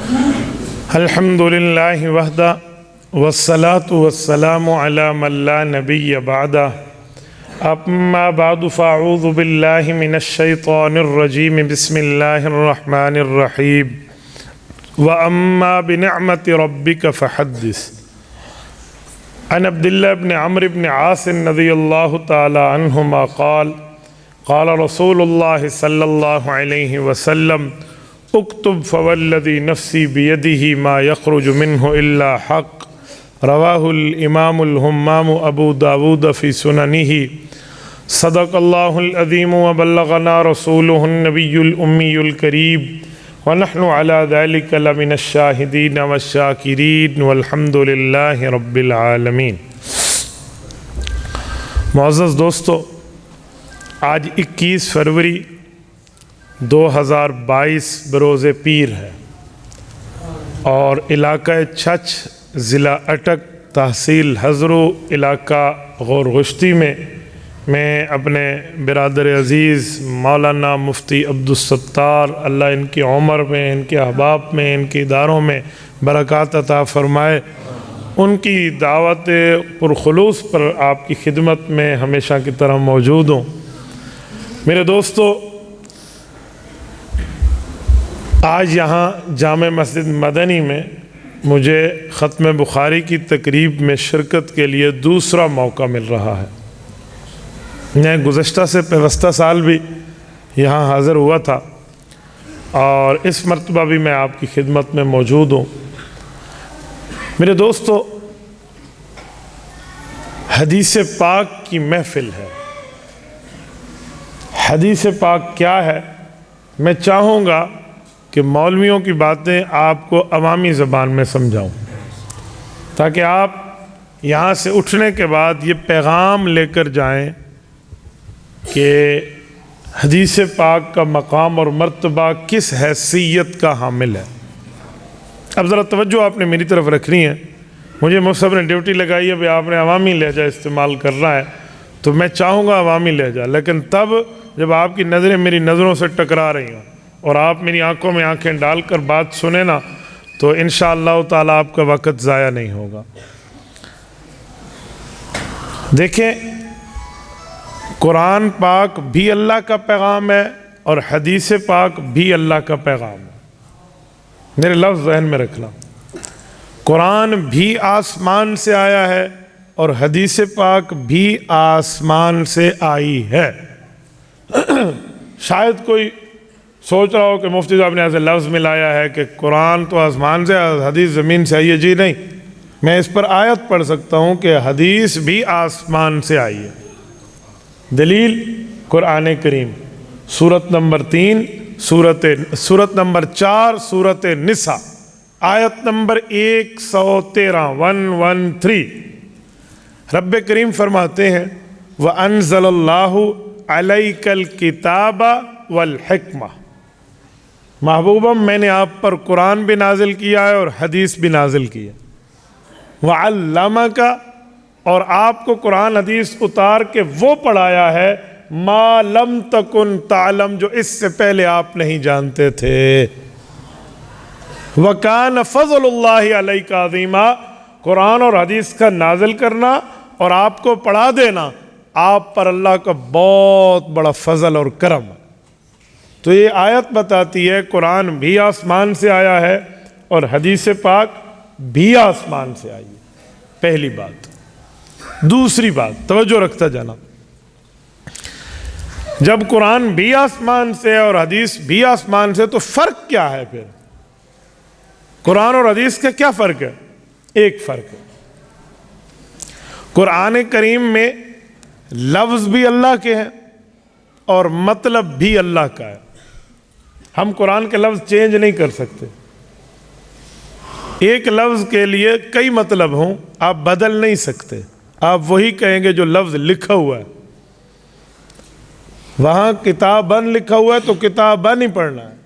الحمدللہ وحدہ والصلاة والسلام علی من لا نبی بعدہ اما بعد فاعوذ باللہ من الشیطان الرجیم بسم اللہ الرحمن الرحیم واما بنعمت ربک فحدث عن عبداللہ بن عمرو بن عاص رضی اللہ تعالی عنہما قال قال رسول اللہ صلی اللہ علیہ وسلم اکتب فوالذی نفسی بیدہ ما یخرج منہ الا حق رواہ الامام الہمام ابو داود فی سننہ صدق اللہ العظیم وبلغنا رسولہ النبی الامی الکریم ونحن علی ذلک لمن الشاہدین والشاکرین والحمد للہ رب العالمین۔ معزز دوستو، آج 21 فروری 2022 بروز پیر ہے اور علاقہ چھچ ضلع اٹک تحصیل ہزرو علاقہ غور گشتی میں اپنے برادر عزیز مولانا مفتی عبدالستار اللہ ان کی عمر میں، ان کے احباب میں، ان کے اداروں میں برکات عطا فرمائے، ان کی دعوت پرخلوص پر آپ کی خدمت میں ہمیشہ کی طرح موجود ہوں۔ میرے دوستو، آج یہاں جامع مسجد مدنی میں مجھے ختم بخاری کی تقریب میں شرکت کے لیے دوسرا موقع مل رہا ہے۔ میں گزشتہ سے پیوستہ سال بھی یہاں حاضر ہوا تھا اور اس مرتبہ بھی میں آپ کی خدمت میں موجود ہوں۔ میرے دوستو، حدیث پاک کی محفل ہے۔ حدیث پاک کیا ہے؟ میں چاہوں گا کہ مولویوں کی باتیں آپ کو عوامی زبان میں سمجھاؤں تاکہ آپ یہاں سے اٹھنے کے بعد یہ پیغام لے کر جائیں کہ حدیث پاک کا مقام اور مرتبہ کس حیثیت کا حامل ہے۔ اب ذرا توجہ آپ نے میری طرف رکھنی ہے۔ مجھے مصحف نے ڈیوٹی لگائی ہے بھی آپ نے عوامی لہجہ استعمال کرنا ہے، تو میں چاہوں گا عوامی لہجہ، لیکن تب جب آپ کی نظریں میری نظروں سے ٹکرا رہی ہوں اور آپ میری آنکھوں میں آنکھیں ڈال کر بات سنیں نا، تو انشاءاللہ تعالیٰ آپ کا وقت ضائع نہیں ہوگا۔ دیکھیں، قرآن پاک بھی اللہ کا پیغام ہے اور حدیث پاک بھی اللہ کا پیغام ہے۔ میرے لفظ ذہن میں رکھنا، قرآن بھی آسمان سے آیا ہے اور حدیث پاک بھی آسمان سے آئی ہے۔ شاید کوئی سوچ رہا ہو کہ مفتی صاحب نے ایسے لفظ ملایا ہے کہ قرآن تو آسمان سے، حدیث زمین سے آئی ہے۔ جی نہیں، میں اس پر آیت پڑھ سکتا ہوں کہ حدیث بھی آسمان سے آئی ہے۔ دلیل قرآن کریم، سورت نمبر 3 سورت نمبر 4 سورت نساء، آیت نمبر 113 113۔ رب کریم فرماتے ہیں وَأَنزَلَ اللَّهُ عَلَيْكَ الْكِتَابَ وَالْحِكْمَةَ، محبوبہ میں نے آپ پر قرآن بھی نازل کیا ہے اور حدیث بھی نازل کی ہے۔ وَعَلَّمَكَ، اور آپ کو قرآن حدیث اتار کے وہ پڑھایا ہے مَا لَمْ تَكُنْ تَعْلَمْ، جو اس سے پہلے آپ نہیں جانتے تھے۔ وَكَانَ فَضْلُ اللَّهِ عَلَيْكَ عَظِيمًا، قرآن اور حدیث کا نازل کرنا اور آپ کو پڑھا دینا آپ پر اللہ کا بہت بڑا فضل اور کرم ہے۔ تو یہ آیت بتاتی ہے قرآن بھی آسمان سے آیا ہے اور حدیث پاک بھی آسمان سے آئی ہے، پہلی بات۔ دوسری بات، توجہ رکھتا جانا، جب قرآن بھی آسمان سے اور حدیث بھی آسمان سے تو فرق کیا ہے پھر؟ قرآن اور حدیث کا کیا فرق ہے؟ ایک فرق ہے، قرآن کریم میں لفظ بھی اللہ کے ہیں اور مطلب بھی اللہ کا ہے۔ ہم قرآن کے لفظ چینج نہیں کر سکتے، ایک لفظ کے لیے کئی مطلب ہوں، آپ بدل نہیں سکتے، آپ وہی کہیں گے جو لفظ لکھا ہوا ہے۔ وہاں کتابن لکھا ہوا ہے تو کتابن ہی پڑھنا ہے،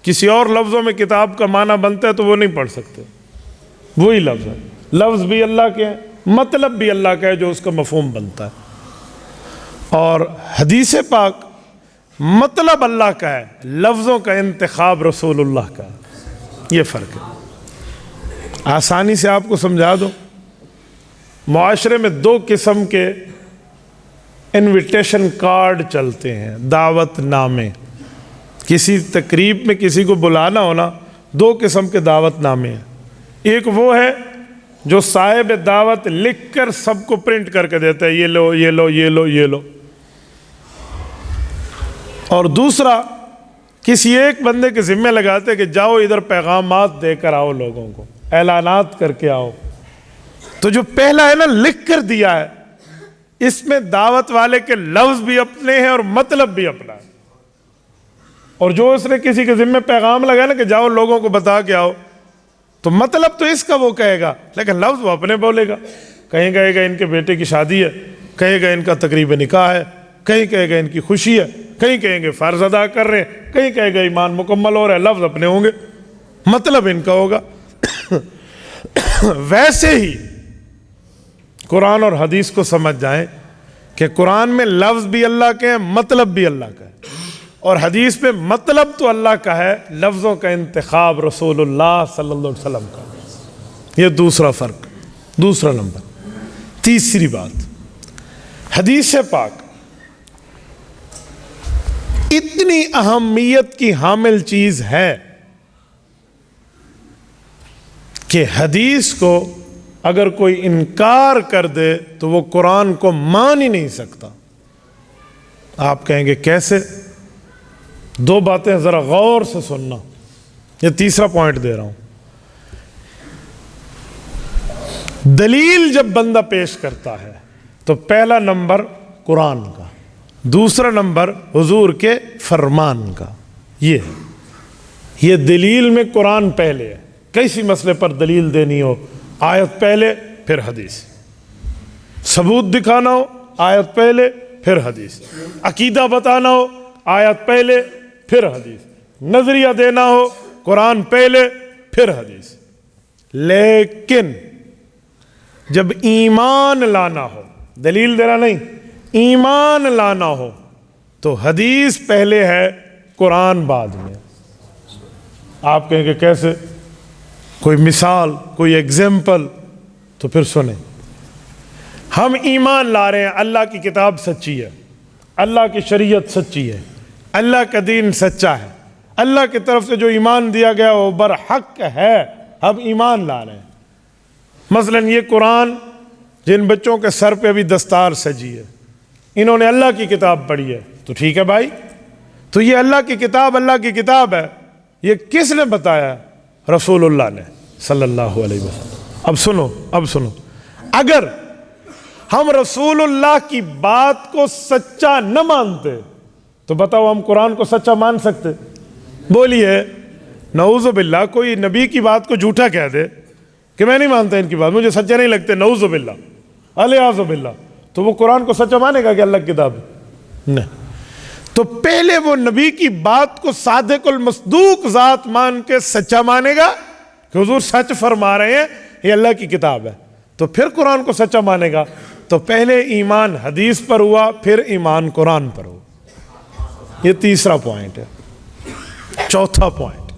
کسی اور لفظوں میں کتاب کا معنی بنتا ہے تو وہ نہیں پڑھ سکتے، وہی لفظ ہے۔ لفظ بھی اللہ کے ہیں، مطلب بھی اللہ کا ہے جو اس کا مفہوم بنتا ہے۔ اور حدیث پاک مطلب اللہ کا ہے، لفظوں کا انتخاب رسول اللہ کا ہے۔ یہ فرق ہے. آسانی سے آپ کو سمجھا دو. معاشرے میں 2 قسم کے انویٹیشن کارڈ چلتے ہیں، دعوت نامے. کسی تقریب میں کسی کو بلانا ہونا، 2 قسم کے دعوت نامے ہیں. ایک وہ ہے جو صاحب دعوت لکھ کر سب کو پرنٹ کر کے دیتا ہے، یہ لو یہ لو یہ لو یہ لو. اور دوسرا کسی ایک بندے کے ذمہ لگاتے کہ جاؤ ادھر پیغامات دے کر آؤ، لوگوں کو اعلانات کر کے آؤ. تو جو پہلا ہے نا، لکھ کر دیا ہے، اس میں دعوت والے کے لفظ بھی اپنے ہیں اور مطلب بھی اپنا ہے. اور جو اس نے کسی کے ذمہ پیغام لگایا نا کہ جاؤ لوگوں کو بتا کے آؤ، تو مطلب تو اس کا وہ کہے گا لیکن لفظ وہ اپنے بولے گا. کہیں کہے گا ان کے بیٹے کی شادی ہے، کہیں گا ان کا تقریب نکاح ہے، کہیں کہے گا ان کی خوشی ہے، کہیں کہیں گے فرض ادا کر رہے ہیں، کہیں کہے گا ایمان مکمل ہو رہا ہے. لفظ اپنے ہوں گے، مطلب ان کا ہوگا. ویسے ہی قرآن اور حدیث کو سمجھ جائیں کہ قرآن میں لفظ بھی اللہ کے ہیں، مطلب بھی اللہ کا ہے. اور حدیث میں مطلب تو اللہ کا ہے، لفظوں کا انتخاب رسول اللہ صلی اللہ علیہ وسلم کا. یہ دوسرا فرق، دوسرا نمبر. تیسری بات، حدیث پاک اتنی اہمیت کی حامل چیز ہے کہ حدیث کو اگر کوئی انکار کر دے تو وہ قرآن کو مان ہی نہیں سکتا. آپ کہیں گے کیسے؟ 2 باتیں ذرا غور سے سننا. یہ تیسرا پوائنٹ دے رہا ہوں. دلیل جب بندہ پیش کرتا ہے تو پہلا نمبر قرآن کا، دوسرا نمبر حضور کے فرمان کا. یہ دلیل میں قرآن پہلے ہے. کسی مسئلے پر دلیل دینی ہو، آیت پہلے پھر حدیث. ثبوت دکھانا ہو، آیت پہلے پھر حدیث. عقیدہ بتانا ہو، آیت پہلے پھر حدیث. نظریہ دینا ہو، قرآن پہلے پھر حدیث. لیکن جب ایمان لانا ہو، دلیل دینا نہیں، ایمان لانا ہو تو حدیث پہلے ہے، قرآن بعد میں. آپ کہیں گے کیسے؟ کوئی مثال، کوئی ایگزامپل؟ تو پھر سنیں. ہم ایمان لا رہے ہیں اللہ کی کتاب سچی ہے، اللہ کی شریعت سچی ہے، اللہ کا دین سچا ہے، اللہ کی طرف سے جو ایمان دیا گیا وہ برحق ہے. ہم ایمان لا رہے ہیں. مثلا یہ قرآن جن بچوں کے سر پہ ابھی دستار سجی ہے، انہوں نے اللہ کی کتاب پڑھی ہے، تو ٹھیک ہے بھائی. تو یہ اللہ کی کتاب ہے. یہ کس نے بتایا؟ رسول اللہ نے صلی اللہ علیہ وسلم. اب سنو، اگر ہم رسول اللہ کی بات کو سچا نہ مانتے تو بتاؤ ہم قرآن کو سچا مان سکتے؟ بولیے. نعوذ باللہ کوئی نبی کی بات کو جھوٹا کہہ دے کہ میں نہیں مانتا ان کی بات، مجھے سچے نہیں لگتے، نعوذ باللہ الیاذ باللہ، تو وہ قرآن کو سچا مانے گا کہ اللہ کی کتاب ہے؟ نہیں. تو پہلے وہ نبی کی بات کو صادق المصدوق ذات مان کے سچا مانے گا کہ حضور سچ فرما رہے ہیں، یہ اللہ کی کتاب ہے، تو پھر قرآن کو سچا مانے گا. تو پہلے ایمان حدیث پر ہوا، پھر ایمان قرآن پر ہوا. یہ تیسرا پوائنٹ ہے. چوتھا پوائنٹ،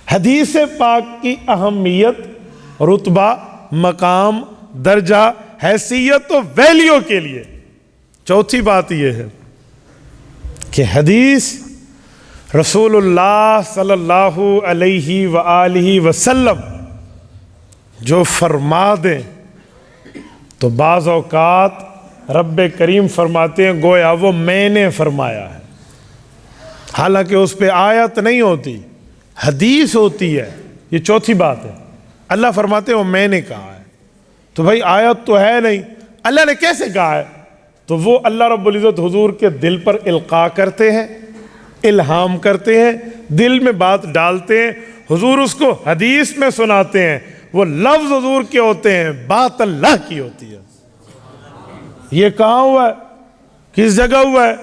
حدیث پاک کی اہمیت، رتبہ، مقام، درجہ، حیثیت و ویلیو کے لیے چوتھی بات یہ ہے کہ حدیث رسول اللہ صلی اللہ علیہ وآلہ وسلم جو فرما دیں تو بعض اوقات رب کریم فرماتے ہیں گویا وہ میں نے فرمایا ہے، حالانکہ اس پہ آیت نہیں ہوتی، حدیث ہوتی ہے. یہ چوتھی بات ہے. اللہ فرماتے ہیں وہ میں نے کہا ہے. تو بھائی آیت تو ہے نہیں، اللہ نے کیسے کہا ہے؟ تو وہ اللہ رب العزت حضور کے دل پر القاء کرتے ہیں، الہام کرتے ہیں، دل میں بات ڈالتے ہیں، حضور اس کو حدیث میں سناتے ہیں. وہ لفظ حضور کے ہوتے ہیں، بات اللہ کی ہوتی ہے. یہ کہاں ہوا ہے، کس جگہ ہوا ہے،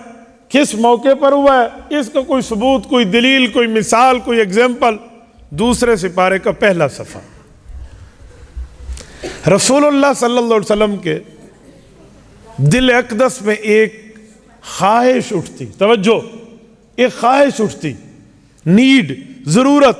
کس موقع پر ہوا ہے، اس کا کوئی ثبوت، کوئی دلیل، کوئی مثال، کوئی ایگزامپل. دوسرے سپارے کا پہلا صفحہ. رسول اللہ صلی اللہ علیہ وسلم کے دل اقدس میں ایک خواہش اٹھتی، توجہ، ایک خواہش اٹھتی، نیڈ، ضرورت،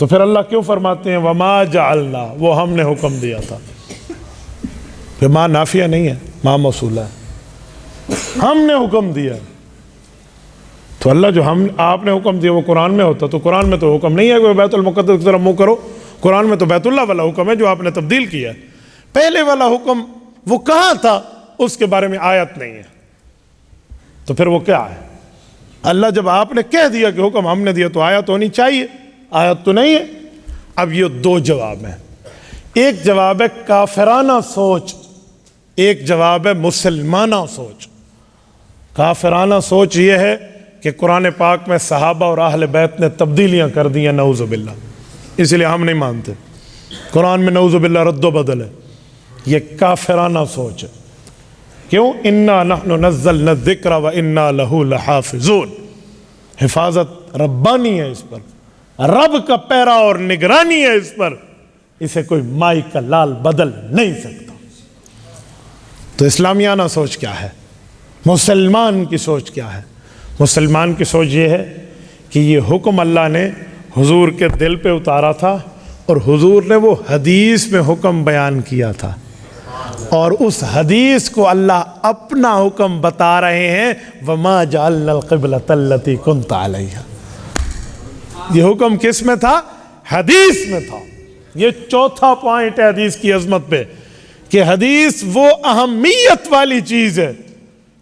تو پھر اللہ کیوں فرماتے ہیں وما جعلنا، وہ ہم نے حکم دیا تھا؟ کہ ماں نافیہ نہیں ہے، ماں موصولہ ہے، ہم نے حکم دیا۔ تو اللہ جو آپ نے حکم دیا وہ قرآن میں ہوتا، تو قرآن میں تو حکم نہیں ہے کہ بیت المقدس کی طرف منہ کرو، قرآن میں تو بیت اللہ والا حکم ہے جو آپ نے تبدیل کیا ہے۔ پہلے والا حکم وہ کہاں تھا اس کے بارے میں آیت نہیں ہے، تو پھر وہ کیا ہے؟ اللہ جب آپ نے کہہ دیا کہ حکم ہم نے دیا تو آیت ہونی چاہیے، آیت تو نہیں ہے۔ اب یہ دو جواب ہیں، ایک جواب ہے کافرانہ سوچ، ایک جواب ہے مسلمانہ سوچ۔ کافرانہ سوچ یہ ہے کہ قرآن پاک میں صحابہ اور اہل بیت نے تبدیلیاں کر دی ہیں، نعوذ باللہ، اس لیے ہم نہیں مانتے۔ قرآن میں نعوذ باللہ رد و بدل ہے، یہ کافرانہ سوچ ہے۔ کیوں؟ انا نحن نزلنا الذکر و انا لہ لحافظون، حفاظت ربانی ہے اس پر، رب کا پیرا اور نگرانی ہے اس پر، اسے کوئی مائی کا لال بدل نہیں سکتا۔ تو اسلامیانہ سوچ کیا ہے؟ مسلمان کی سوچ کیا ہے؟ مسلمان کی سوچ یہ ہے کہ یہ حکم اللہ نے حضور کے دل پہ اتارا تھا، اور حضور نے وہ حدیث میں حکم بیان کیا تھا، اور اس حدیث کو اللہ اپنا حکم بتا رہے ہیں، وَمَا جَعَلْنَا الْقِبْلَةَ الَّتِي كُنْتَ عَلَيْهَا۔ یہ حکم کس میں تھا؟ حدیث میں تھا۔ یہ چوتھا پوائنٹ ہے حدیث کی عظمت پہ، کہ حدیث وہ اہمیت والی چیز ہے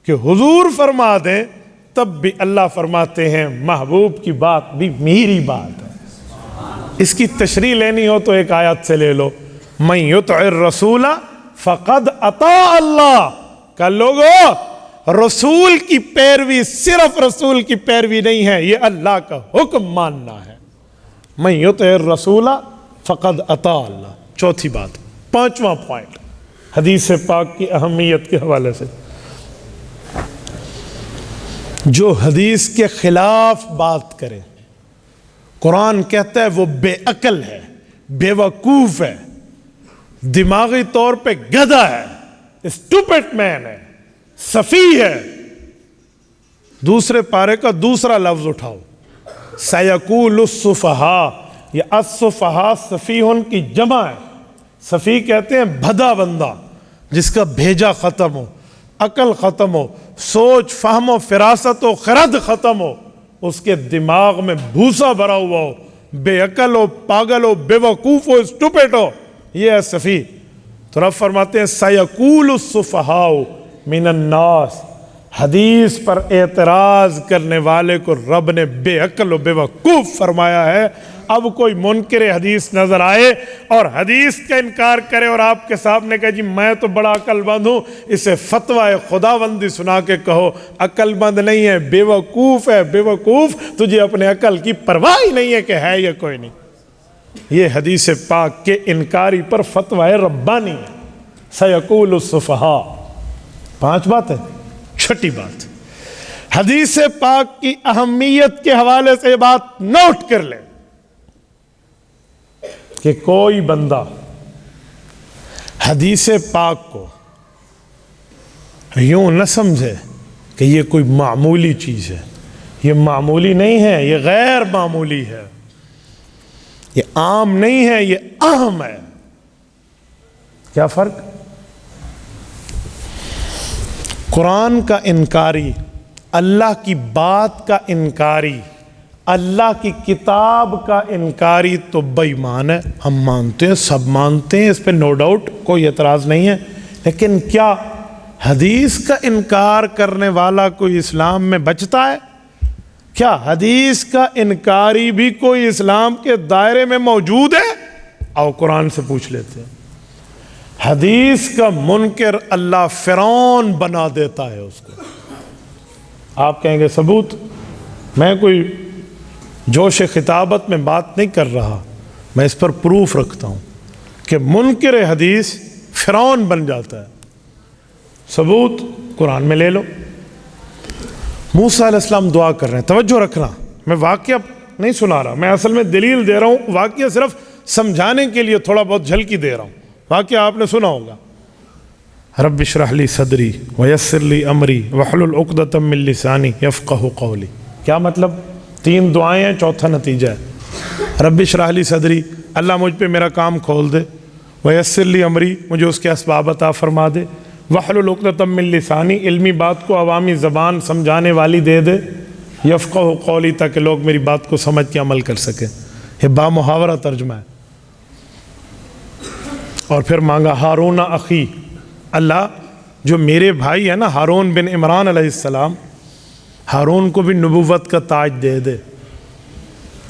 کہ حضور فرما دیں تب بھی اللہ فرماتے ہیں محبوب کی بات بھی میری بات ہے۔ اس کی تشریح لینی ہو تو ایک آیت سے لے لو، مَن يُطِعِ الرَّسُولَ فَقَدْ أَطَاعَ اللَّهَ۔ کہ لوگو رسول کی پیروی صرف رسول کی پیروی نہیں ہے، یہ اللہ کا حکم ماننا ہے۔ مَن يُطِعِ الرَّسُولَ فَقَدْ أَطَاعَ اللَّهَ۔ چوتھی بات، پانچواں پوائنٹ حدیث پاک کی اہمیت کے حوالے سے، جو حدیث کے خلاف بات کرے، قرآن کہتا ہے وہ بے عقل ہے، بے وقوف ہے، دماغی طور پہ گدھا ہے، اسٹوپٹ مین ہے، سفیہ ہے۔ دوسرے پارے کا دوسرا لفظ اٹھاؤ، سَيَقُولُ السُّفَهَاءُ، یہ السُّفَهَاء سفیہن کی جمع ہے۔ سفیہ کہتے ہیں بھدا بندہ، جس کا بھیجا ختم ہو، عقل ختم ہو، سوچ فہم و فراست و خرد ختم ہو، اس کے دماغ میں بھوسا بھرا ہوا ہو، بے عقل ہو، پاگل ہو، بے وقوف ہو، اسٹوپٹ ہو، یہ ہے سفیہ۔ تو رب فرماتے ہیں سَيَقُولُ السُّفَهَاءُ مِنَ النَّاسِ، حدیث پر اعتراض کرنے والے کو رب نے بے عقل و بے وقوف فرمایا ہے۔ اب کوئی منکر حدیث نظر آئے اور حدیث کا انکار کرے اور آپ کے سامنے کہے جی میں تو بڑا عقل مند ہوں، اسے فتویٰ خداوندی سنا کے کہو عقل مند نہیں ہے، بے وقوف ہے، بے وقوف، تجھے اپنے عقل کی پرواہ ہی نہیں ہے کہ ہے یا کوئی نہیں۔ یہ حدیث پاک کے انکاری پر فتویٰ ربانی ہے۔ سَيَقُولُ السُّفَهَاءُ، 5 بات ہے۔ چھٹی بات، حدیث پاک کی اہمیت کے حوالے سے بات نوٹ کر لیں کہ کوئی بندہ حدیث پاک کو یوں نہ سمجھے کہ یہ کوئی معمولی چیز ہے۔ یہ معمولی نہیں ہے، یہ غیر معمولی ہے، یہ عام نہیں ہے، یہ اہم ہے۔ کیا فرق؟ قرآن کا انکاری، اللہ کی بات کا انکاری، اللہ کی کتاب کا انکاری تو بے ایمان ہے۔ ہم مانتے ہیں، سب مانتے ہیں، اس پہ نو ڈاؤٹ، کوئی اعتراض نہیں ہے، لیکن کیا حدیث کا انکار کرنے والا کوئی اسلام میں بچتا ہے؟ کیا حدیث کا انکاری بھی کوئی اسلام کے دائرے میں موجود ہے؟ آؤ قرآن سے پوچھ لیتے ہیں۔ حدیث کا منکر اللہ فرعون بنا دیتا ہے اس کو۔ آپ کہیں گے ثبوت؟ میں کوئی جوش خطابت میں بات نہیں کر رہا، میں اس پر پروف رکھتا ہوں کہ منکر حدیث فرعون بن جاتا ہے۔ ثبوت قرآن میں لے لو۔ موسیٰ علیہ السلام دعا کر رہے ہیں، توجہ رکھنا، میں واقعہ نہیں سنا رہا، میں اصل میں دلیل دے رہا ہوں، واقعہ صرف سمجھانے کے لیے تھوڑا بہت جھلکی دے رہا ہوں۔ واقعہ آپ نے سنا ہوگا، رب اشرح لی صدری ویسر لی امری واحلل عقدۃ من لسانی یفقہوا قولی۔ کیا مطلب؟ 3 دعائیں ہیں، چوتھا نتیجہ ہے۔ رب اشرح لی صدری، اللہ مجھ پہ میرا کام کھول دے، ویسر لی امری، مجھے اس کے اسباب عطا فرما دے، واحلل عقدۃ من لسانی، علمی بات کو عوامی زبان سمجھانے والی دے دے، یفقہوا قولی، تاکہ لوگ میری بات کو سمجھ کے عمل کر سکیں۔ یہ با محاورہ ترجمہ ہے۔ اور پھر مانگا ہارون اخی، اللہ جو میرے بھائی ہے نا ہارون بن عمران علیہ السلام، ہارون کو بھی نبوت کا تاج دے دے۔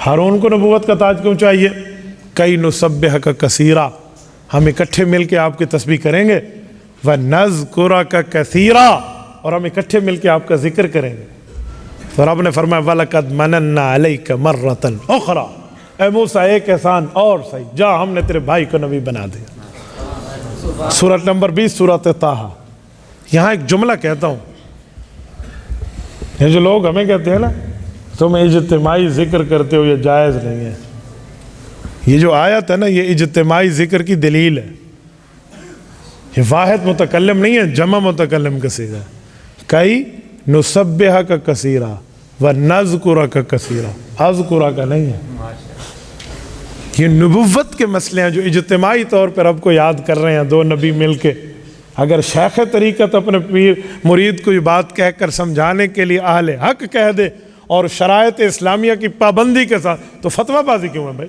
ہارون کو نبوت کا تاج کیوں چاہیے؟ کئی نسبحک کثیرا، ہم اکٹھے مل کے آپ کی تسبیح کریں گے، وَنَذْكُرَكَ كَثِيرًا، اور ہم اکٹھے مل کے آپ کا ذکر کریں گے۔ تو رب نے فرمایا وَلَقَدْ مَنَنَّا عَلَيْكَ مَرَّةً أُخْرَى، اے موسیٰ ایک احسان اور صحیح، جا ہم نے تیرے بھائی کو نبی بنا دیا۔ سورۃ نمبر 20 سورۃ طٰہٰ۔ یہاں ایک جملہ کہتا ہوں، یہ جو لوگ ہمیں کہتے ہیں نا تم اجتماعی ذکر کرتے ہو، یہ جائز نہیں ہے۔ یہ جو آیت ہے نا یہ اجتماعی ذکر کی دلیل ہے۔ یہ واحد متکلم نہیں ہے، جمع متکلم کا صیغہ ہے۔ کئی نسبحک کثیرا ونذکرک کثیرا، اذکرک نہیں ہے۔ یہ نبوت کے مسئلے ہیں جو اجتماعی طور پر رب کو یاد کر رہے ہیں دو نبی مل کے۔ اگر شیخ طریقت اپنے پیر مرید کو یہ بات کہہ کر سمجھانے کے لیے اہل حق کہہ دے اور شرائط اسلامیہ کی پابندی کے ساتھ، تو فتویٰ بازی کیوں ہے بھائی؟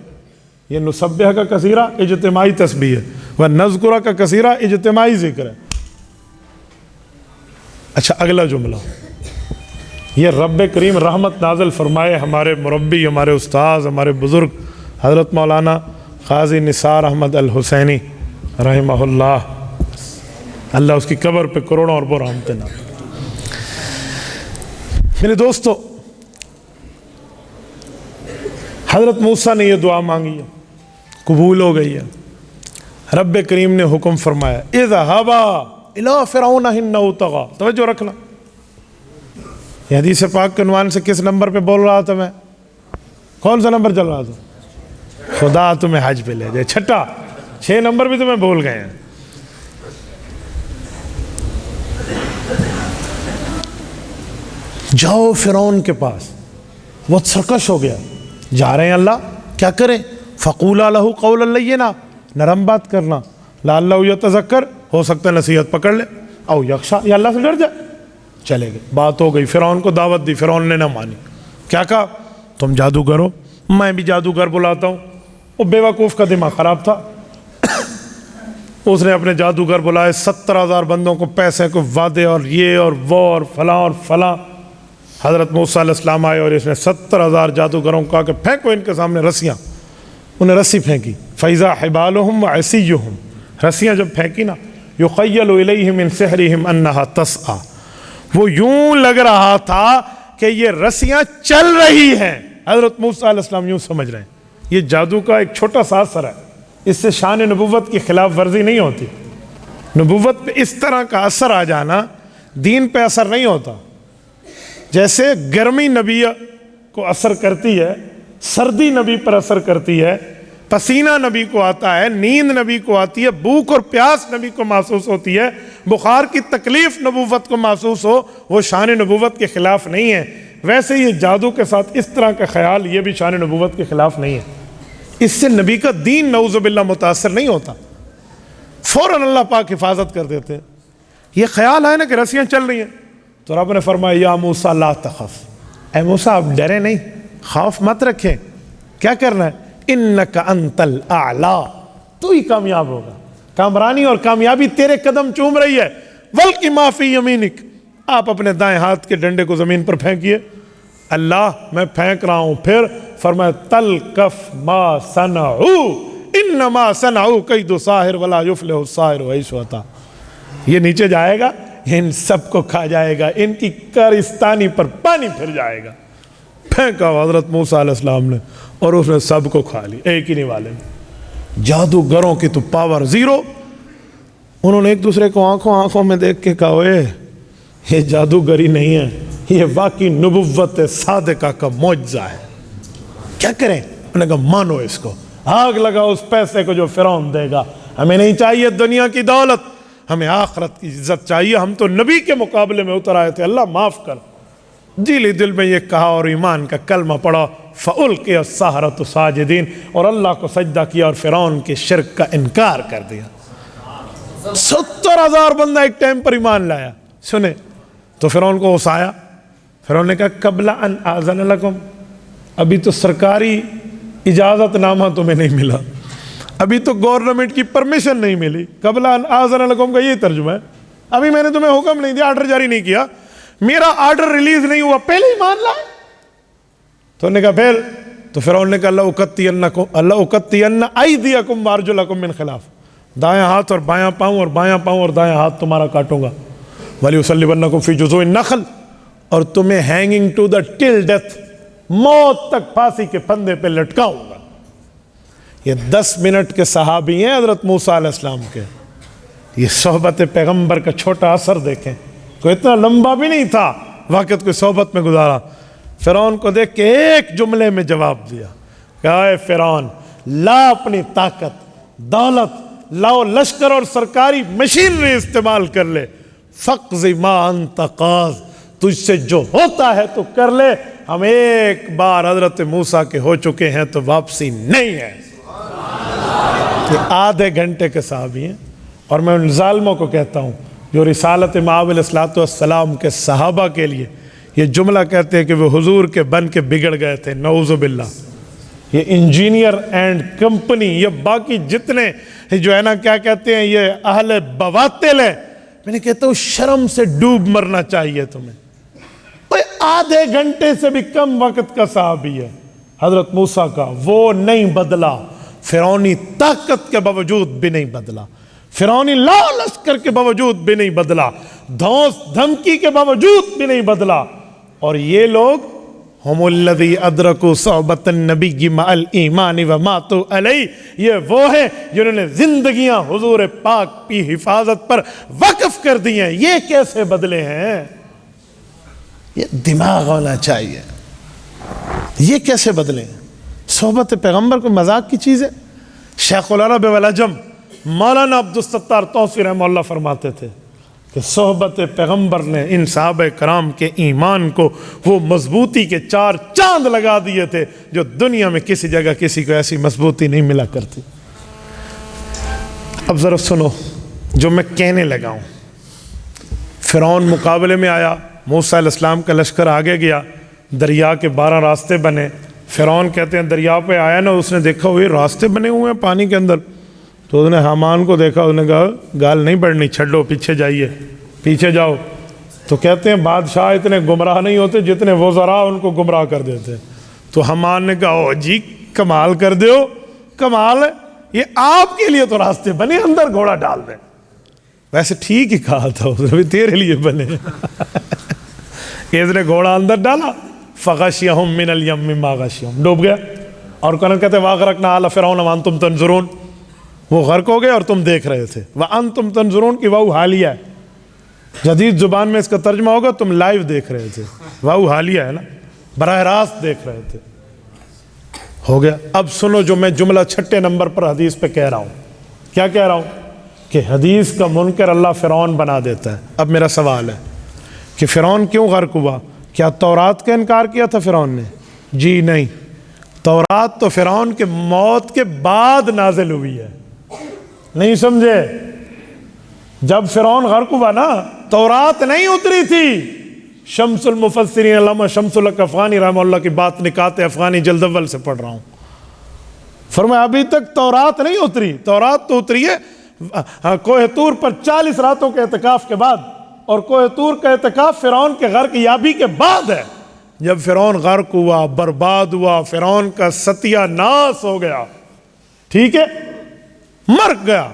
یہ نسبح کا کثیرہ اجتماعی تسبیح ہے، وہ نذکرہ کا کثیرہ اجتماعی ذکر ہے۔ اچھا اگلا جملہ، یہ رب کریم رحمت نازل فرمائے ہمارے مربی، ہمارے استاذ، ہمارے بزرگ حضرت مولانا قاضی نثار احمد الحسینی رحمہ اللہ، اللہ اس کی قبر پہ کروڑوں اربوں رحمتیں نازل۔ میرے دوستو، حضرت موسیٰ نے یہ دعا مانگی ہے، قبول ہو گئی ہے۔ رب کریم نے حکم فرمایا اذهبا الى فرعون انه طغى۔ توجہ رکھنا، یہ حدیث پاک کے عنوان سے کس نمبر پہ بول رہا تھا میں؟ کون سا نمبر چل رہا تھا؟ خدا تمہیں حج پہ لے جائے۔ چھٹا، 6 نمبر بھی تمہیں بول گئے ہیں۔ جاؤ فرعون کے پاس، وہ سرکش ہو گیا، جا رہے ہیں اللہ، کیا کریں؟ فقولا لہ قولا لینا، نرم بات کرنا، لعلہ یتذکر، ہو سکتا ہے نصیحت پکڑ لے، او یخشا، یا اللہ سے ڈر جائے۔ چلے گئے، بات ہو گئی، فرعون کو دعوت دی، فرعون نے نہ مانی۔ کیا کہا؟ تم جادوگر ہو، میں بھی جادوگر بلاتا ہوں۔ وہ بیوقوف کا دماغ خراب تھا، اس نے اپنے جادوگر بلائے، 70,000 بندوں کو پیسے کو وعدے اور یہ اور وہ اور فلاں۔ حضرت موسیٰ علیہ السلام آئے اور اس نے 70,000 جادوگروں کو کہا کہ پھینکو ان کے سامنے رسیاں۔ انہیں رسی پھینکی، فَإِذَا حِبَالُهُمْ وَعِصِيُّهُمْ، رسیاں جب پھینکی نا، يُخَيَّلُ إِلَيْهِ مِنْ سِحْرِهِمْ أَنَّهَا تَسْعَى، وہ یوں لگ رہا تھا کہ یہ رسیاں چل رہی ہیں۔ حضرت موسیٰ علیہ السلام یوں سمجھ رہے ہیں یہ جادو کا ایک چھوٹا سا اثر ہے، اس سے شان نبوت کی خلاف ورزی نہیں ہوتی۔ نبوت پہ اس طرح کا اثر آ جانا دین پہ اثر نہیں ہوتا۔ جیسے گرمی نبی کو اثر کرتی ہے، سردی نبی پر اثر کرتی ہے، پسینہ نبی کو آتا ہے، نیند نبی کو آتی ہے، بھوک اور پیاس نبی کو محسوس ہوتی ہے، بخار کی تکلیف نبوت کو محسوس ہو، وہ شان نبوت کے خلاف نہیں ہے۔ ویسے یہ جادو کے ساتھ اس طرح کا خیال، یہ بھی شان نبوت کے خلاف نہیں ہے۔ اس سے نبی کا دین نعوذ باللہ متاثر نہیں ہوتا، فوراً اللہ پاک حفاظت کر دیتے ہیں۔ یہ خیال ہے نا کہ رسیاں چل رہی ہیں، تو رب نے فرمایا یا موسیٰ لا تخف، اے موسیٰ آپ ڈرے نہیں، خوف مت رکھیں۔ کیا کرنا ہے؟ انک انت الاعلی، تو ہی کامیاب ہوگا، کامرانی اور کامیابی تیرے قدم چوم رہی ہے۔ والق ما فی یمینک، آپ اپنے دائیں ہاتھ کے ڈنڈے کو زمین پر پھینکیے۔ اللہ میں پھینک رہا ہوں، پھر فرمایا تلقف ما صنعوا انما صنعوا کید ساحر ولا یفلح الساحر حیث اتى، یہ نیچے جائے گا، ان سب کو کھا جائے گا، ان کی کارستانی پر پانی پھر جائے گا۔ پھینکا حضرت موسیٰ علیہ السلام نے اور اس نے سب کو کھا لی، ایک ہی نہیں والے نے۔ جادوگروں کی تو پاور زیرو۔ انہوں نے ایک دوسرے کو آنکھوں میں دیکھ کے کہا اے یہ جادوگری نہیں ہے، یہ واقعی نبوت صادقہ کا معجزہ ہے۔ کیا کریں؟ انہوں نے کہا مانو اس کو، آگ لگا اس پیسے کو جو فرعون دے گا، ہمیں نہیں چاہیے دنیا کی دولت، ہمیں آخرت کی عزت چاہیے، ہم تو نبی کے مقابلے میں اتر آئے تھے، اللہ معاف کر۔ دل میں یہ کہا اور ایمان کا کلمہ پڑا، فَأُلْقِيَ السَّحَرَةُ سَاجِدِينَ، اور اللہ کو سجدہ کیا اور فرعون کے شرک کا انکار کر دیا۔ 70,000 بندہ ایک ٹائم پر ایمان لایا۔ سنیں تو فرعون کو غصہ آیا، فرعون نے کہا قبل ان آذن لکم، ابھی تو سرکاری اجازت نامہ تمہیں نہیں ملا، ابھی تو گورنمنٹ کی پرمیشن نہیں ملی۔ قبل ان آذن لکم کا یہ ترجمہ ہے، ابھی میں نے تمہیں حکم نہیں دیا، آرڈر جاری نہیں کیا، میرا آرڈر ریلیز نہیں ہوا، پہلے ہی مان لائے۔ تو انہوں نے کہا پھر، تو فرعون نے کہا اللہ اقطعن ایدیکم وارجلکم من خلاف، دائیں ہاتھ اور بایاں پاؤں اور بایاں پاؤں اور دائیں ہاتھ تمہارا کاٹوں گا، وَلِيُصَلِّبَنَّكُمْ فِي جُذُوعِ النَّخْلِ، اور تمہیں hanging to the till death, موت تک پھانسی کے پھندے پہ لٹکاؤں گا۔ یہ 10 منٹ کے صحابی ہیں حضرت موسیٰ علیہ السلام کے۔ یہ صحبت پیغمبر کا چھوٹا اثر دیکھیں، کوئی اتنا لمبا بھی نہیں تھا وقت کوئی صحبت میں گزارا۔ فرعون کو دیکھ کے ایک جملے میں جواب دیا، کہا اے فرعون، لا اپنی طاقت دولت لاؤ، لشکر اور سرکاری مشینری استعمال کر لے، فقض ما انت قاض، تجھ سے جو ہوتا ہے تو کر لے، ہم ایک بار حضرت موسیٰ کے ہو چکے ہیں تو واپسی نہیں ہے۔ یہ آدھے گھنٹے کے صحابی ہیں، اور میں ان ظالموں کو کہتا ہوں جو رسالت مآب علیہ السلام کے صحابہ کے لیے یہ جملہ کہتے ہیں کہ وہ حضور کے بن کے بگڑ گئے تھے، نعوذ باللہ۔ یہ انجینئر اینڈ کمپنی، یہ باقی جتنے جو ہے نا کیا کہتے ہیں یہ اہل بواطل ہیں، میں نے کہتا ہوں شرم سے ڈوب مرنا چاہیے تمہیں۔ آدھے گھنٹے سے بھی کم وقت کا صحابی ہے حضرت موسیٰ کا، وہ نہیں بدلا، فرعونی طاقت کے باوجود بھی نہیں بدلا، فرعونی لا لشکر کے باوجود بھی نہیں بدلا، دھوس دھمکی کے باوجود بھی نہیں بدلا۔ اور یہ لوگ ہم الذی ادرکوا صحبۃ النبی مع الایمان وماتوا علیہ، یہ وہ ہیں جنہوں نے زندگیاں حضور پاک کی حفاظت پر وقف کر دی ہیں۔ یہ کیسے بدلے ہیں؟ یہ دماغ ہونا چاہیے، یہ کیسے بدلے ہیں؟ صحبت پیغمبر کو مذاق کی چیز ہے؟ شیخ العرب والعجم مولانا عبدالستار توسی رحمہ اللہ فرماتے تھے کہ صحبت پیغمبر نے ان صحابہ کرام کے ایمان کو وہ مضبوطی کے 4 چاند لگا دیے تھے جو دنیا میں کسی جگہ کسی کو ایسی مضبوطی نہیں ملا کرتی۔ اب ذرا سنو جو میں کہنے لگا ہوں۔ فرعون مقابلے میں آیا، موسیٰ علیہ السلام کا لشکر آگے گیا، دریا کے 12 راستے بنے۔ فرعون کہتے ہیں دریا پہ آیا نا، اس نے دیکھا ہوئے راستے بنے ہوئے ہیں پانی کے اندر، تو اس نے حامان کو دیکھا، اس نے کہا گال نہیں بڑھنی، چھڑو پیچھے جائیے، پیچھے جاؤ۔ تو کہتے ہیں بادشاہ اتنے گمراہ نہیں ہوتے جتنے وزراء ان کو گمراہ کر دیتے۔ تو حامان نے کہا او جی کمال کر دیو، کمال ہے، یہ آپ کے لیے تو راستے بنے، اندر گھوڑا ڈال دیں۔ ویسے ٹھیک ہی کہا تھا، اس نے تیرے لیے بنے۔ اس نے گھوڑا اندر ڈالا، فغشیہم من الیم ما غشیہم، ڈوب گیا۔ اور قرآن کہتے ہیں واغرقنا آل فرعون وانتم تنظرون، وہ غرق ہو گئے اور تم دیکھ رہے تھے۔ وانتم تنظرون کی واو حالیہ ہے، جدید زبان میں اس کا ترجمہ ہوگا تم لائیو دیکھ رہے تھے، واو حالیہ ہے نا، براہ راست دیکھ رہے تھے۔ ہو گیا۔ اب سنو جو میں جملہ 6 نمبر پر حدیث پہ کہہ رہا ہوں۔ کیا کہہ رہا ہوں؟ کہ حدیث کا منکر اللہ فرعون بنا دیتا ہے۔ اب میرا سوال ہے کہ فرعون کیوں غرق ہوا؟ کیا تورات کا انکار کیا تھا فرعون نے؟ جی نہیں، تورات تو فرعون کے موت کے بعد نازل ہوئی ہے، نہیں سمجھے؟ جب فرعون غرق ہوا نا تورات نہیں اتری تھی۔ شمس المفسرین علامہ شمس الحق افغانی رحمہ اللہ کی بات نکات افغانی جلد اول سے پڑھ رہا ہوں، فرمایا ابھی تک تورات نہیں اتری، تورات تو اتری ہے کوہ طور پر 40 راتوں کے اعتکاف کے بعد، اور کوہ طور کا اعتکاف فرعون کے غرق یابی کے بعد ہے۔ جب فرعون غرق ہوا، برباد ہوا، فرعون کا ستیہ ناس ہو گیا، ٹھیک ہے، مر گیا،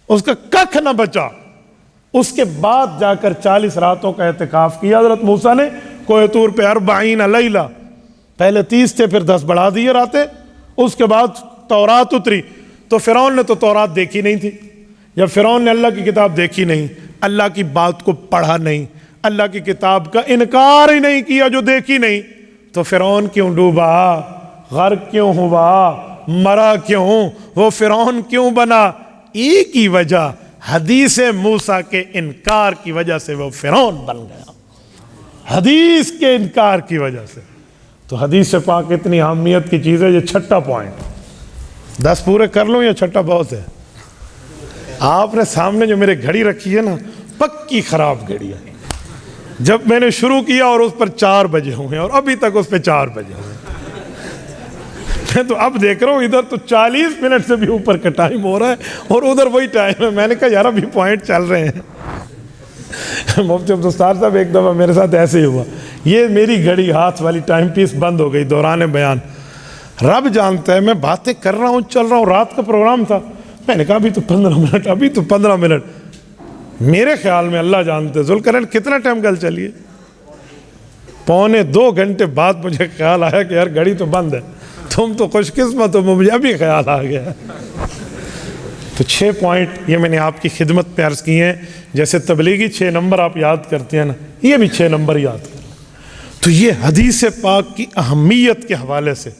اس کا ککھ نہ بچا، اس کے بعد جا کر 40 راتوں کا اعتکاف کیا حضرت موسیٰ نے کوہ طور پہ 40 لیلہ، پہلے 30 تھے پھر 10 بڑھا دیے راتیں، اس کے بعد تورات اتری۔ تو فرعون نے تو تورات دیکھی نہیں تھی، جب فرعون نے اللہ کی کتاب دیکھی نہیں، اللہ کی بات کو پڑھا نہیں، اللہ کی کتاب کا انکار ہی نہیں کیا جو دیکھی نہیں، تو فرعون کیوں ڈوبا، غرق کیوں ہوا، مرا کیوں، وہ فرعون کیوں بنا؟ ایک ہی وجہ، حدیث موسیٰ کے انکار کی وجہ سے وہ فرعون بن گیا، حدیث کے انکار کی وجہ سے۔ تو حدیث پاک اتنی اہمیت کی چیز ہے. یہ چھٹا پوائنٹ, 10 پورے کر لوں یا چھٹا بہت ہے؟ آپ نے سامنے جو میرے گھڑی رکھی ہے نا, پکی خراب گھڑی ہے. جب میں نے شروع کیا اور اس پر 4 بجے ہوئے اور ابھی تک اس پہ 4 بجے ہوئے. میں تو اب دیکھ رہا ہوں ادھر تو 40 منٹ سے بھی اوپر کا ٹائم ہو رہا ہے اور ادھر وہی ٹائم ہے. میں نے کہا یار ابھی پوائنٹ چل رہے ہیں. مفتی عبدالستار صاحب ایک دفعہ میرے ساتھ ایسے ہی ہوا, یہ میری گھڑی ہاتھ والی ٹائم پیس بند ہو گئی دوران بیان. رب جانتا ہے میں باتیں کر رہا ہوں, چل رہا ہوں, رات کا پروگرام تھا. میں نے کہا ابھی تو 15 منٹ, ابھی تو 15 منٹ. میرے خیال میں اللہ جانتے ہیں ذوالقرنین کتنا ٹائم کل چلیے. 1.25 گھنٹے بعد مجھے خیال آیا کہ یار گھڑی تو بند ہے. تم تو خوش قسمت ہو, مجھے ابھی خیال آ گیا. تو 6 پوائنٹ یہ میں نے آپ کی خدمت پہ عرض کیے ہیں. جیسے تبلیغی 6 نمبر آپ یاد کرتے ہیں نا, یہ بھی 6 نمبر یاد کریں. تو یہ حدیث پاک کی اہمیت کے حوالے سے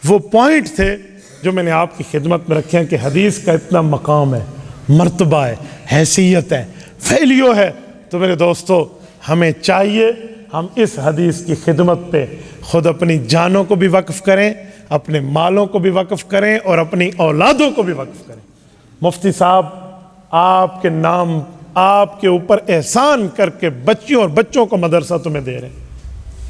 وہ پوائنٹ تھے جو میں نے آپ کی خدمت میں رکھے ہیں کہ حدیث کا اتنا مقام ہے, مرتبہ ہے, حیثیت ہے, ویلیو ہے. تو میرے دوستو ہمیں چاہیے ہم اس حدیث کی خدمت پہ خود اپنی جانوں کو بھی وقف کریں, اپنے مالوں کو بھی وقف کریں اور اپنی اولادوں کو بھی وقف کریں. مفتی صاحب آپ کے نام آپ کے اوپر احسان کر کے بچیوں اور بچوں کو مدرسہ تمہیں دے رہے ہیں.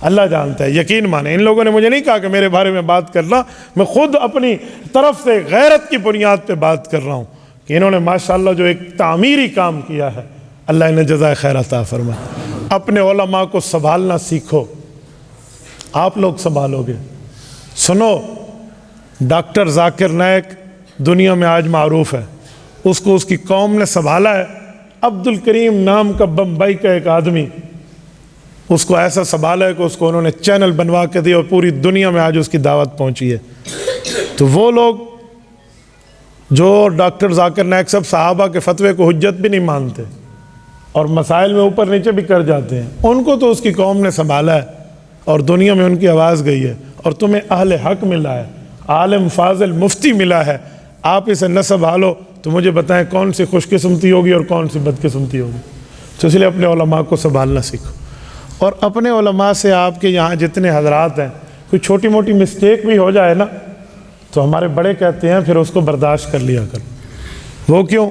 اللہ جانتا ہے, یقین مانیں. ان لوگوں نے مجھے نہیں کہا کہ میرے بارے میں بات کر رہا, میں خود اپنی طرف سے غیرت کی بنیاد پہ بات کر رہا ہوں کہ انہوں نے ماشاءاللہ جو ایک تعمیری کام کیا ہے, اللہ انہیں جزائے خیر عطا فرمائے. اپنے علماء کو سنبھالنا سیکھو, آپ لوگ سنبھالو گے. سنو, ڈاکٹر ذاکر نائک دنیا میں آج معروف ہے, اس کو اس کی قوم نے سنبھالا ہے. عبد الکریم نام کا بمبئی کا ایک آدمی اس کو ایسا سنبھالا ہے کہ اس کو انہوں نے چینل بنوا کے دیا اور پوری دنیا میں آج اس کی دعوت پہنچی ہے. تو وہ لوگ جو ڈاکٹر ذاکر نائک صاحب صحابہ کے فتوے کو حجت بھی نہیں مانتے اور مسائل میں اوپر نیچے بھی کر جاتے ہیں, ان کو تو اس کی قوم نے سنبھالا ہے اور دنیا میں ان کی آواز گئی ہے. اور تمہیں اہل حق ملا ہے, عالم فاضل مفتی ملا ہے. آپ اسے نہ سنبھالو تو مجھے بتائیں کون سی خوش قسمتی ہوگی اور کون سی بد قسمتی ہوگی. تو اس لیے اپنے علماء کو سنبھالنا سیکھو. اور اپنے علماء سے آپ کے یہاں جتنے حضرات ہیں, کوئی چھوٹی موٹی مسٹیک بھی ہو جائے نا تو ہمارے بڑے کہتے ہیں پھر اس کو برداشت کر لیا کر. وہ کیوں؟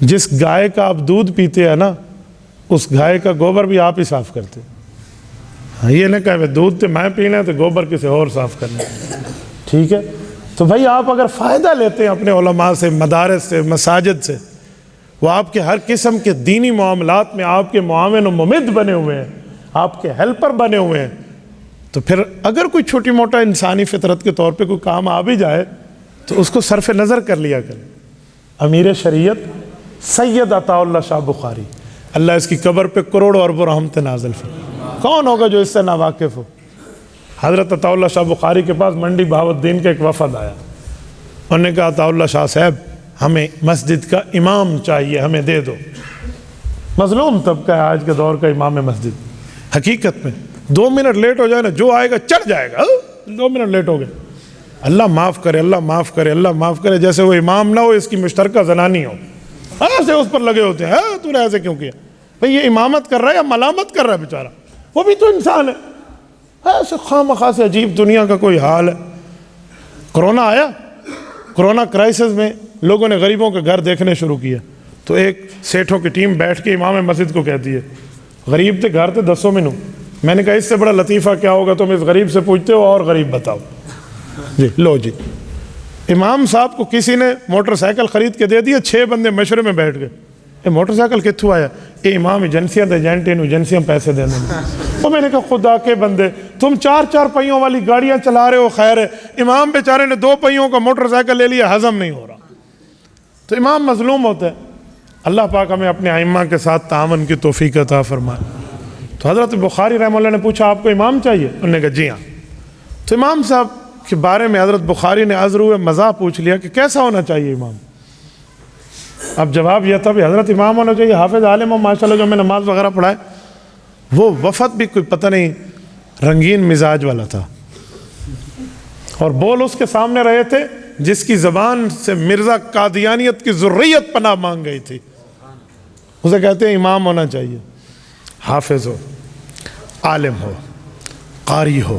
جس گائے کا آپ دودھ پیتے ہیں نا, اس گائے کا گوبر بھی آپ ہی صاف کرتے. ہاں, یہ نہ کہے دودھ تو میں پینا ہے تو گوبر کسی اور صاف کرنا. ٹھیک ہے, تو بھائی آپ اگر فائدہ لیتے ہیں اپنے علماء سے, مدارس سے, مساجد سے, وہ آپ کے ہر قسم کے دینی معاملات میں آپ کے معاون و ممد بنے ہوئے ہیں, آپ کے ہیلپر بنے ہوئے ہیں, تو پھر اگر کوئی چھوٹی موٹا انسانی فطرت کے طور پہ کوئی کام آ بھی جائے تو اس کو صرف نظر کر لیا کریں. امیر شریعت سید عطا اللہ شاہ بخاری, اللہ اس کی قبر پہ کروڑوں اربوں رحمت نازل فرمائے. کون ہوگا جو اس سے ناواقف ہو؟ حضرت عطا اللہ شاہ بخاری کے پاس منڈی بہاؤالدین کا ایک وفد آیا. انہوں نے کہا عطا اللہ شاہ صاحب ہمیں مسجد کا امام چاہیے, ہمیں دے دو. مظلوم طبقہ ہے آج کے دور کا امام مسجد. حقیقت میں 2 منٹ لیٹ ہو جائے نا, جو آئے گا چڑھ جائے گا. 2 منٹ لیٹ ہو گئے, اللہ معاف کرے, اللہ معاف کرے, اللہ معاف کرے. جیسے وہ امام نہ ہو, اس کی مشترکہ زنانی ہو, ایسے اس پر لگے ہوتے ہیں. تو نے ایسے کیوں کیا بھئی؟ یہ امامت کر رہا ہے یا ملامت کر رہا ہے بیچارہ؟ وہ بھی تو انسان ہے. ایسے خواہ سے عجیب دنیا کا کوئی حال ہے. کرونا آیا, کرونا کرائسس میں لوگوں نے غریبوں کے گھر دیکھنے شروع کیا. تو ایک سیٹھوں کی ٹیم بیٹھ کے امام مسجد کو کہتی ہے, غریب تھے گھر تھے 10 میں نو. میں نے کہا اس سے بڑا لطیفہ کیا ہوگا, تم اس غریب سے پوچھتے ہو اور غریب بتاؤ. جی لو جی, امام صاحب کو کسی نے موٹر سائیکل خرید کے دے دیا, 6 بندے مشورے میں بیٹھ گئے. یہ موٹر سائیکل کتوں آیا؟ یہ امام ایجنسیاں ایجنسیاں پیسے دے دیں. اور میں نے کہا خدا کے بندے, تم 4 پہیوں والی گاڑیاں چلا رہے ہو, خیر ہے, امام بیچارے نے 2 پہیوں کا موٹر سائیکل لے لیا, ہضم نہیں ہو رہا. تو امام مظلوم ہوتا ہے. اللہ پاک ہمیں اپنے ائمہ کے ساتھ تعاون کی توفیق عطا فرمائے. تو حضرت بخاری رحمہ اللہ نے پوچھا آپ کو امام چاہیے؟ انہوں نے کہا جی ہاں. تو امام صاحب کے بارے میں حضرت بخاری نے عذر ہوئے مزاح پوچھ لیا کہ کیسا ہونا چاہیے امام. اب جواب یہ تھا بھی حضرت امام ہونا چاہیے حافظ عالم ہو, ماشاءاللہ جو میں نماز وغیرہ پڑھائے. وہ وفد بھی کوئی پتہ نہیں رنگین مزاج والا تھا, اور بول اس کے سامنے رہے تھے جس کی زبان سے مرزا قادیانیت کی ذریت پناہ مانگ گئی تھی. اسے کہتے ہیں امام ہونا چاہیے, حافظ ہو, عالم ہو, قاری ہو,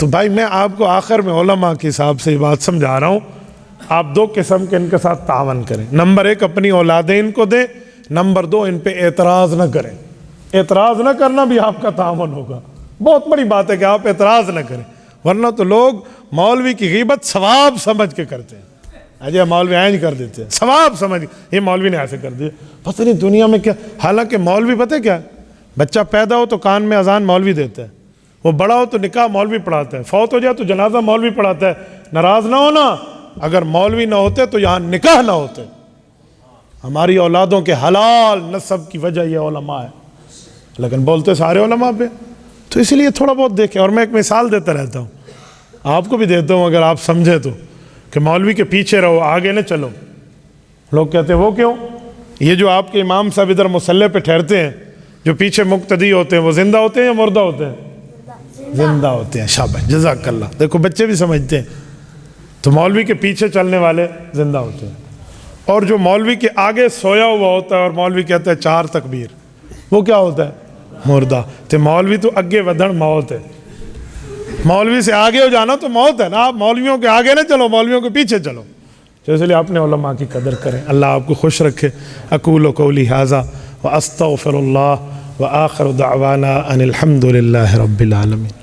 تو بھائی میں آپ کو آخر میں علماء کے حساب سے یہ بات سمجھا رہا ہوں، آپ دو قسم کے ان کے ساتھ تعاون کریں۔ نمبر ایک، اپنی اولادیں ان کو دیں۔ نمبر دو، ان پہ اعتراض نہ کریں۔ اعتراض نہ کرنا بھی آپ کا تعاون ہوگا۔ بہت بڑی بات ہے کہ آپ اعتراض نہ کریں، ورنہ تو لوگ مولوی کی غیبت ثواب سمجھ کے کرتے ہیں۔ اجے مولوی اینج کر دیتے ہیں، ثواب سمجھ، یہ مولوی نے ایسے کر دیا، پتہ نہیں دنیا میں کیا۔ حالانکہ مولوی پتہ کیا ہے، بچہ پیدا ہو تو کان میں اذان مولوی دیتا ہے، وہ بڑا ہو تو نکاح مولوی پڑھاتا ہے، فوت ہو جائے تو جنازہ مولوی پڑھاتا ہے۔ ناراض نہ ہونا، اگر مولوی نہ ہوتے تو یہاں نکاح نہ ہوتے۔ ہماری اولادوں کے حلال نسب کی وجہ یہ علماء ہے، لیکن بولتے سارے علماء پہ۔ تو اس لیے تھوڑا بہت دیکھیں، اور میں ایک مثال دیتا رہتا ہوں، آپ کو بھی دیتا ہوں اگر آپ سمجھے تو، کہ مولوی کے پیچھے رہو، آگے نہ چلو۔ لوگ کہتے ہیں وہ کیوں؟ یہ جو آپ کے امام صاحب ادھر مصلی پہ ٹھہرتے ہیں، جو پیچھے مقتدی ہوتے ہیں، وہ زندہ ہوتے ہیں یا مردہ ہوتے ہیں؟ زندہ ہوتے ہیں۔ شاباش، جزاک اللہ۔ دیکھو بچے بھی سمجھتے ہیں۔ تو مولوی کے پیچھے چلنے والے زندہ ہوتے ہیں، اور جو مولوی کے آگے سویا ہوا ہوتا ہے اور مولوی کہتا ہے 4 تکبیر، وہ کیا ہوتا ہے؟ مردہ۔ تو مولوی تو اگے ودھن موت ہے، مولوی سے آگے ہو جانا تو موت ہے نا۔ آپ مولویوں کے آگے نہ چلو، مولویوں کے پیچھے چلو۔ تو اس لیے اپنے علماء کی قدر کریں۔ اللہ آپ کو خوش رکھے۔ اقول قولی ھذا واستغفر اللہ وآخر دعوانا ان الحمد للہ رب العالمین۔